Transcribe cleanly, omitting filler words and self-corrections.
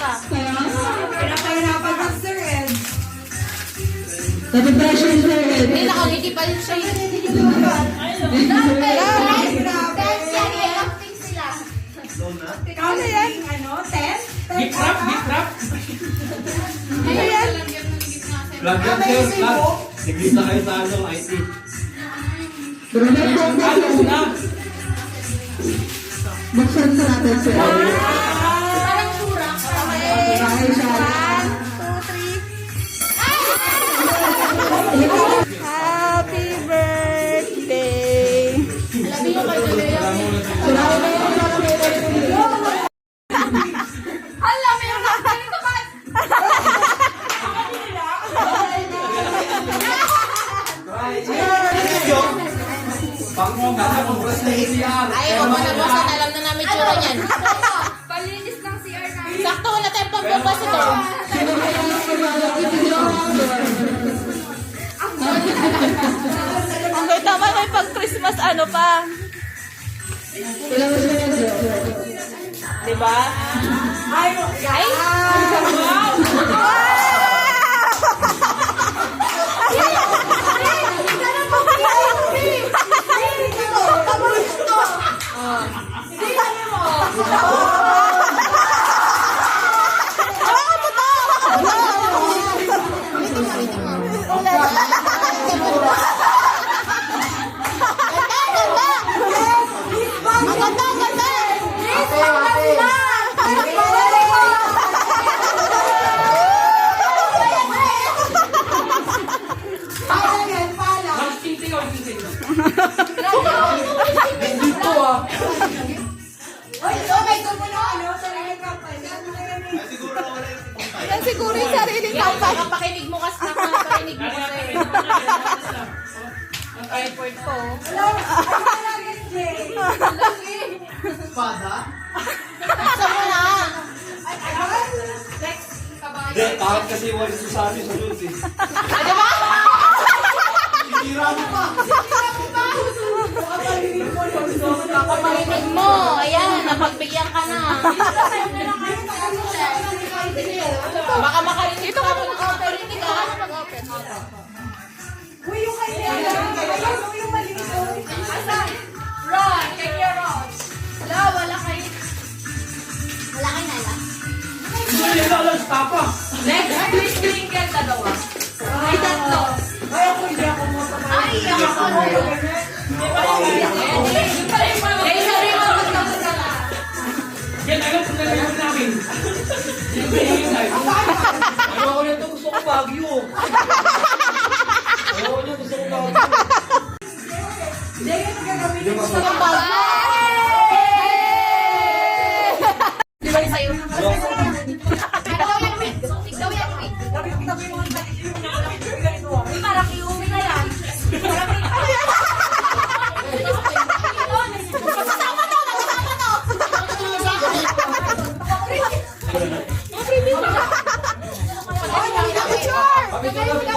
ka. Pinapahirapan ng Sir Ed. Nabibrasyo ni Sir Ed. Hindi, nakangiti pa rin siya. Ano yan? Ano? 10? Gift wrap, gift wrap. Ano yan? Vlog yan, sir, vlog. Nag-list na kayo sa ano, IT. Brother, Ano na? buksan sa natin Sir Ed. Parang sura. Bahay siya. 1, 2, 3. Happy birthday! Labi yung kayo na yan. Alam mo yung ganito ba? Pangmong ka na, congrats na ACR. Ay, huwag mo na boss. Alam na namin tsura niyan. Palinis ng CR namin. Sakto, wala tayong pambukas ito. Okay, tama may pag-Christmas ano pa. Diba? Ay! Ay! Dito ah. Yan siguro yung sariling kampay. Nakapakinig mo kasi nakapakinig mo kasi. Ang effort ko. Gusto mo na. Hindi, takot kasi wala susami sa loob eh. Ano ba? Sisira mo pa. Nakapakinig mo. Ayan, napagbigyan ka na. Baka makarinig ka. Makarinig ka. Uy, yung kanya. Yung maliit. Asan? Ron, take your rods. Wala, wala kayo. Wala kayo na lang. Gusto nyo yung lalas, tapa. Next, please sprinkle dalawa. Ay, tatlo. Ay, ako hindi ako Ay, ako. Ay, sorry mo. Yan, agad kung nalagyan namin. Ayoko na ito, gusto ko Baguio. Ayoko na, gusto ko Baguio. Hindi, yan ang gagawin. Gusto mong bago? Di ba yung sa'yo? Ikaw yan, wait. Ikaw yan, wait. Tabi mo ang tabi yung ganito. Uy, parang iuwi na yan. Magkasama to, magkasama to. Picture!